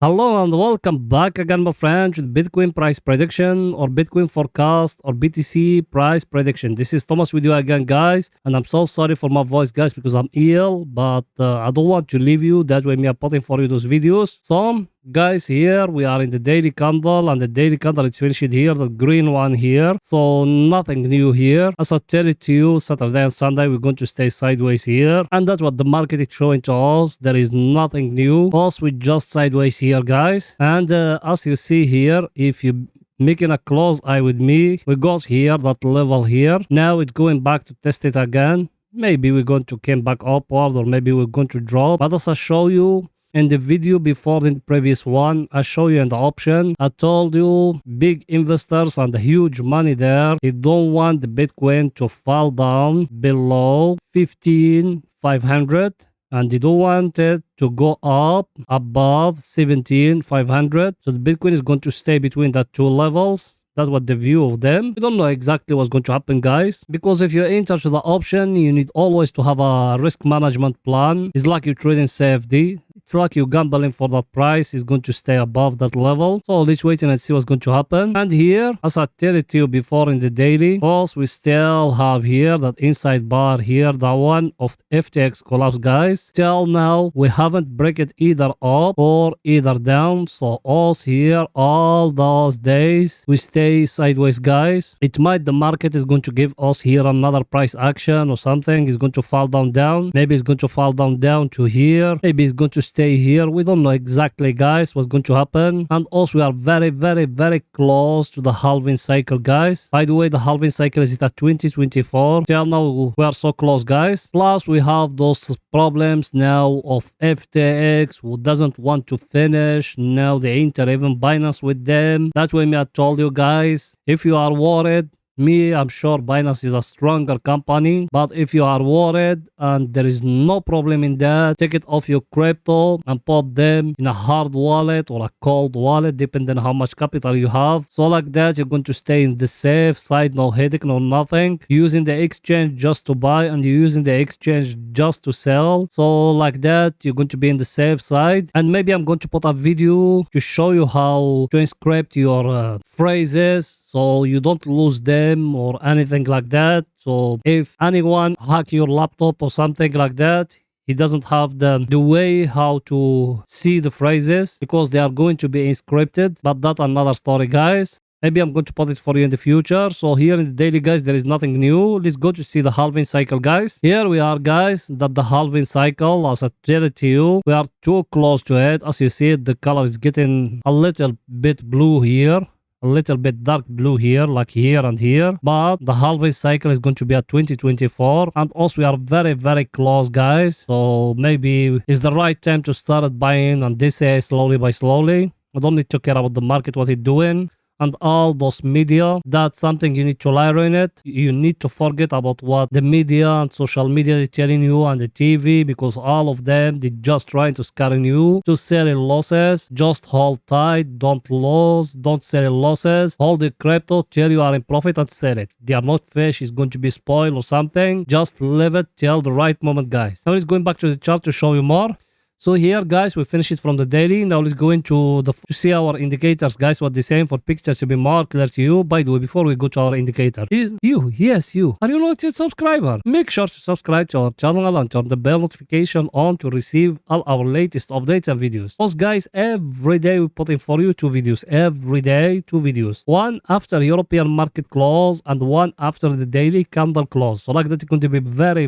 Hello and welcome back again, my friends, with Bitcoin price prediction or Bitcoin forecast or BTC price prediction. This is Thomas with you again, guys, and I'm so sorry for my voice, guys, because I'm ill, but I don't want to leave you. That's why me are putting for you those videos. So, guys, here we are in the daily candle, and the daily candle is finished here, the green one here. So nothing new here. As I tell it to you, Saturday and Sunday we're going to stay sideways here, and that's what the market is showing to us. There is nothing new. Us we just sideways here, guys. And as you see here, if you making a close eye with me, we got here that level here. Now it's going back to test it again. Maybe we're going to come back upward, or maybe we're going to drop. But as I show you in the video before, in the previous one, I show you in the option. I told you big investors and huge money there, they don't want the Bitcoin to fall down below 15,500, and they don't want it to go up above 17,500. So the Bitcoin is going to stay between the two levels. That's what the view of them. We don't know exactly what's going to happen, guys, because if you enter to the option, you need always to have a risk management plan. It's like you're trading CFD. It's like you're gambling for that price is going to stay above that level. So let's wait and see what's going to happen. And here, as I tell it to you before in the daily, of course, we still have here that inside bar here, the one of FTX collapse, guys. Till now, we haven't break it either up or either down. So us here, all those days, we stay sideways, guys. It might the market is going to give us here another price action or something. It's going to fall down. Maybe it's going to fall down to here. Maybe it's going to stay here. We don't know exactly, guys, what's going to happen. And also we are very close to the halving cycle, guys. By the way, the halving cycle is at 2024. Till now we are so close, guys. Plus we have those problems now of FTX who doesn't want to finish. Now they enter even Binance with them. That's why me I told you, guys, if you are worried, I'm sure Binance is a stronger company, but if you are worried and there is no problem in that, take it off your crypto and put them in a hard wallet or a cold wallet, depending on how much capital you have. So like that, you're going to stay in the safe side, no headache, no nothing. Using the exchange just to buy and you're using the exchange just to sell. So like that, you're going to be in the safe side. And maybe I'm going to put a video to show you how to encrypt your phrases, so you don't lose them or anything like that. So if anyone hack your laptop or something like that, he doesn't have the way how to see the phrases because they are going to be encrypted. But that's another story, guys. Maybe I'm going to put it for you in the future. So here in the daily, guys, there is nothing new. Let's go to see the halving cycle, guys. Here we are, guys, that the halving cycle, as I tell it to you, we are too close to it. As you see, the color is getting a little bit blue here, a little bit dark blue here, like here and here. But the halving cycle is going to be at 2024. And also we are very close, guys. So maybe it's the right time to start buying, and this is slowly by slowly. I don't need to care about the market, what it's doing. And all those media, that's something you need to learn in it. You need to forget about what the media and social media is telling you and the TV, because all of them, they're just trying to scare you to sell in losses. Just hold tight, don't lose, don't sell in losses. Hold the crypto till you are in profit and sell it. They are not fish, it's going to be spoiled or something. Just leave it till the right moment, guys. Now let's going back to the chart to show you more. So here, guys, we finish it from the daily. Now let's go into to see our indicators, guys, what they're saying for pictures to be more clear to you. By the way, before we go to our indicator, yes, you, are you not yet a subscriber? Make sure to subscribe to our channel and turn the bell notification on to receive all our latest updates and videos. Because, guys, every day we put in for you 2 videos. Every day, 2 videos. One after European market close and one after the daily candle close. So like that, you're going to be very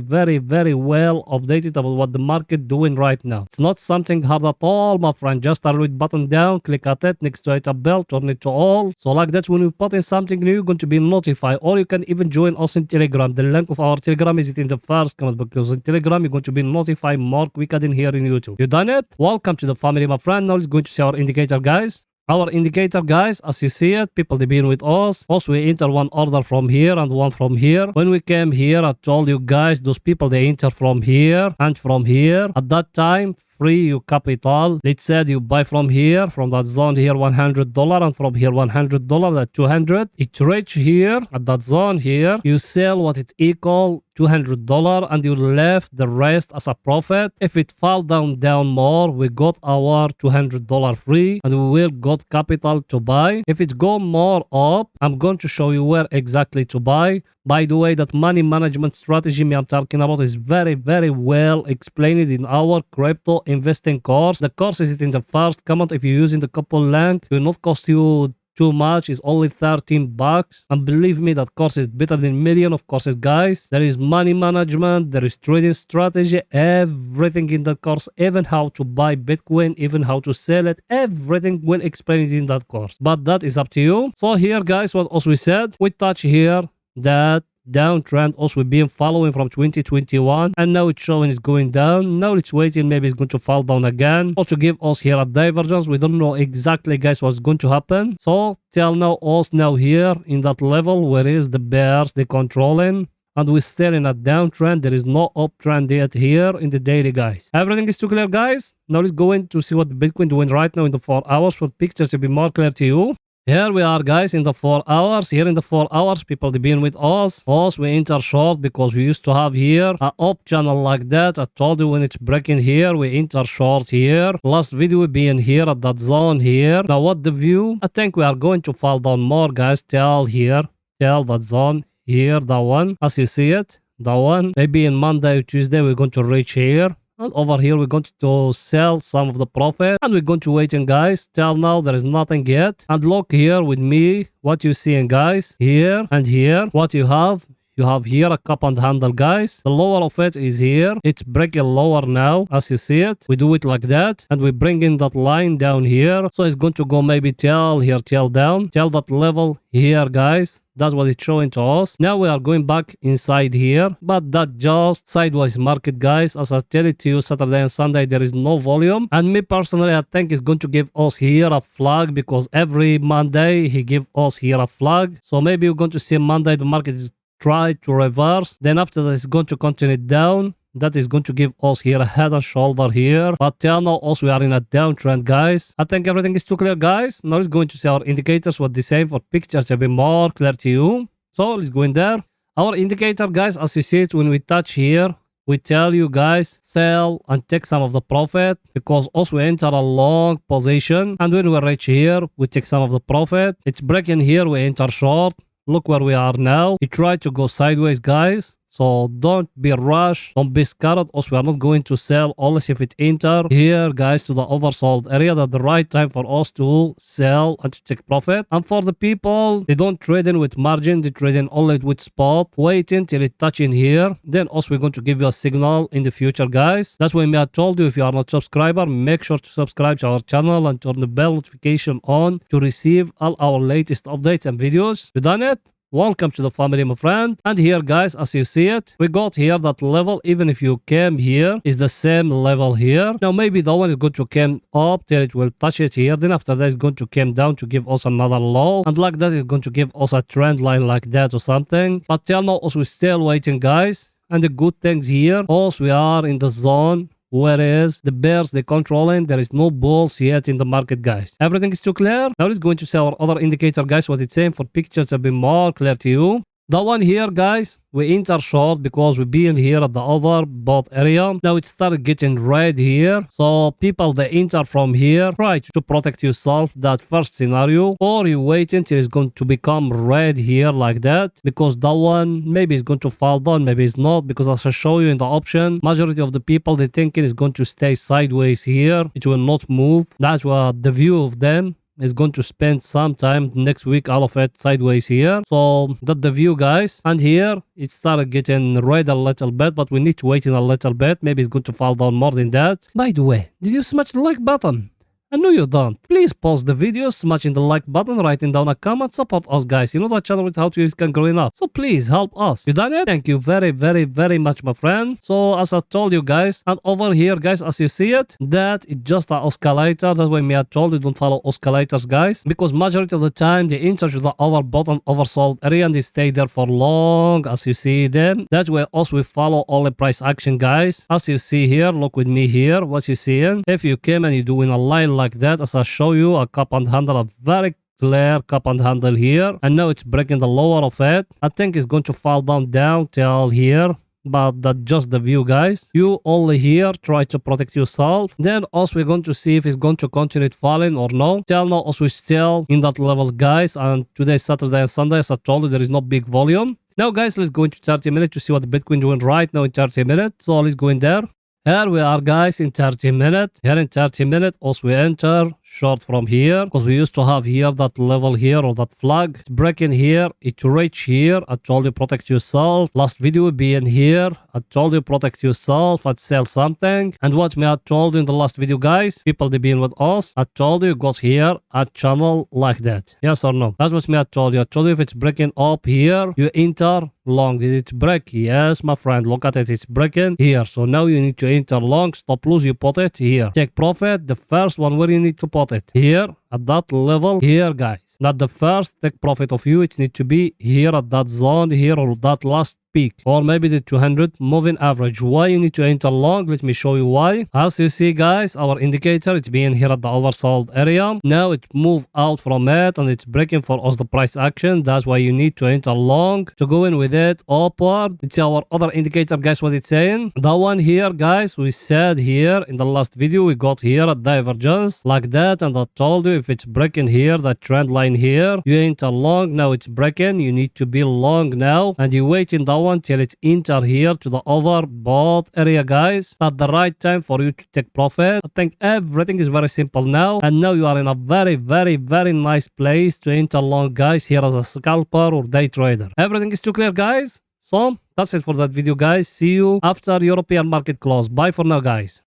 well updated about what the market doing right now. It's not something hard at all, my friend. Just a red button down, click at it, next to it a bell, turn it to all. So like that, when we put in something new, you're going to be notified. Or you can even join us in Telegram. The link of our Telegram is in the first comment, because in Telegram you're going to be notified more quicker than here in YouTube. You done it? Welcome to the family, my friend. Now let's go to see our indicator, guys. Our indicator, guys, as you see it, people they've been with us. Also, we enter one order from here and one from here. When we came here, I told you guys, those people they enter from here and from here. At that time, free your capital. Let's say you buy from here, from that zone here, $100, and from here $100, that 200. It reach here at that zone here. You sell what it equal $200 and you left the rest as a profit. If it fall down more, we got our $200 free and we will got capital to buy. If it go more up, I'm going to show you where exactly to buy. By the way, that money management strategy me I'm talking about is very, very well explained in our crypto investing course. The course is in the first comment. If you're using the coupon link, it will not cost you too much. It's only $13, and believe me, that course is better than million of courses, guys. There is money management, there is trading strategy, everything in that course, even how to buy Bitcoin, even how to sell it, everything will explain it in that course, but that is up to you. So here, guys, what also we said, we touch here that downtrend also we've been following from 2021, and now it's showing it's going down. Now it's waiting, maybe it's going to fall down again, also give us here a divergence. We don't know exactly, guys, what's going to happen. So till now, us now here in that level where is the bears they controlling, and we're still in a downtrend. There is no uptrend yet here in the daily, guys. Everything is too clear, guys. Now let's go in to see what the Bitcoin doing right now in the 4 hours for pictures to be more clear to you. Here we are, guys, in the 4 hours. Here in the 4 hours, people they been with us. We enter short because we used to have here a up channel like that. I told you when it's breaking here, we enter short here. Last video we been here at that zone here. Now what the view? I think we are going to fall down more, guys. Till here, till that zone here, that one. As you see it, that one. Maybe in Monday or Tuesday we're going to reach here. And over here, we're going to sell some of the profit. And we're going to wait, guys. Till now, there is nothing yet. And look here with me, what you seeing, guys. Here and here, what you have. You have here a cup and handle, guys. The lower of it is here. It's breaking lower now, as you see it. We do it like that. And we bring in that line down here. So it's going to go maybe till here, till down. Till that level here, guys. That's what it's showing to us. Now we are going back inside here, but that just sideways market, guys. As I tell it to you, Saturday and Sunday, there is no volume. And me personally, I think it's going to give us here a flag because every Monday he give us here a flag. So maybe we're going to see Monday the market is try to reverse. Then after that, it's going to continue down. That is going to give us here a head and shoulder here. But till now, also we are in a downtrend, guys. I think everything is too clear, guys. Now let's go into see our indicators, what the same for pictures to be more clear to you. So let's go in there. Our indicator, guys, as you see it, when we touch here, we tell you, guys, sell and take some of the profit because also we enter a long position. And when we reach here, we take some of the profit. It's breaking here, we enter short. Look where we are now. We try to go sideways, guys. So don't be rushed, don't be scared. Also, we are not going to sell unless if it enter here, guys, to the oversold area. That's the right time for us to sell and to take profit. And for the people, they don't trade in with margin, they trade in only with spot. Wait until it touch in here. Then also we're going to give you a signal in the future, guys. That's why I told you, if you are not subscriber, make sure to subscribe to our channel and turn the bell notification on to receive all our latest updates and videos. You done it? Welcome to the family, my friend. And here, guys, as you see it, we got here that level. Even if you came here, is the same level here. Now maybe the one is going to come up till it will touch it here. Then after that, it's going to come down to give us another low, and like that, it's going to give us a trend line like that or something. But till now, also we're still waiting, guys. And the good things here, also we are in the zone. Whereas the bears they controlling, there is no bulls yet in the market, guys. Everything is too clear. Now let's go into see our other indicator, guys, what it's saying for pictures to be more clear to you. That one here, guys, we enter short because we been here at the overbought area. Now it started getting red here. So people, they enter from here. Try to protect yourself, that first scenario. Or you wait until it's going to become red here like that. Because that one, maybe it's going to fall down, maybe it's not. Because as I show you in the option, majority of the people, they think it is going to stay sideways here. It will not move. That's what the view of them is going to spend some time next week, all of it sideways here. So that's the view, guys. And here it started getting red a little bit, but we need to wait in a little bit. Maybe it's going to fall down more than that. By the way, did you smash the like button? I know you don't. Please pause the video, smashing the like button, writing down a comment, support us, guys. You know that channel without you can grow up. So please help us. You done it? Thank you very, very, very much, my friend. So as I told you, guys, and over here, guys, as you see it, that is just an oscillator. That's why I told you don't follow oscillators, guys, because majority of the time they enter to the overbought and oversold area and they stay there for long, as you see them. That way also we follow all the price action, guys. As you see here, look with me here, what you seeing. If you came and you're doing a line like that, as I show you, a cup and handle, a very clear cup and handle here, and now it's breaking the lower of it. I think it's going to fall down till here. but that's just the view, guys. You only here try to protect yourself. Then also we're going to see if it's going to continue falling or no. Till now also we're still in that level, guys, and today Saturday and Sunday, as I told you, there is no big volume. Now guys, let's go into 30 minutes to see what the Bitcoin doing right now in 30 minutes. So let's go in there. Here we are, guys, in 30 minutes. Here in 30 minutes also we enter short from here, because we used to have here that level here or that flag. It's breaking here, it reach here. I told you protect yourself. Last video being here, I told you protect yourself and sell something. And watch me, I told you in the last video, guys, people they been with us, I told you got here a channel like that. Yes or no? That's what me I told you. I told you if it's breaking up here, you enter long. Did it break? Yes, my friend, look at it, it's breaking here. So now you need to enter long, stop lose, you put it here. Take profit, the first one where you need to put it here at that level here, guys. Not the first take profit of you, it need to be here at that zone here or that last peak, or maybe the 200 moving average. Why you need to enter long? Let me show you why. As you see, guys, our indicator, it's being here at the oversold area. Now it moved out from it and it's breaking for us the price action. That's why you need to enter long to go in with it upward. It's our other indicator, guys, what it's saying. That one here, guys, we said here in the last video, we got here a divergence like that, and I told you if it's breaking here, that trend line here, you enter long. Now it's breaking, you need to be long now, and you wait in that one till it's enter here to the overbought area, guys. At the right time for you to take profit. I think everything is very simple now, and now you are in a very, very, very nice place to enter long, guys, here as a scalper or day trader. Everything is too clear, guys. So that's it for that video, guys. See you after European market close. Bye for now, guys.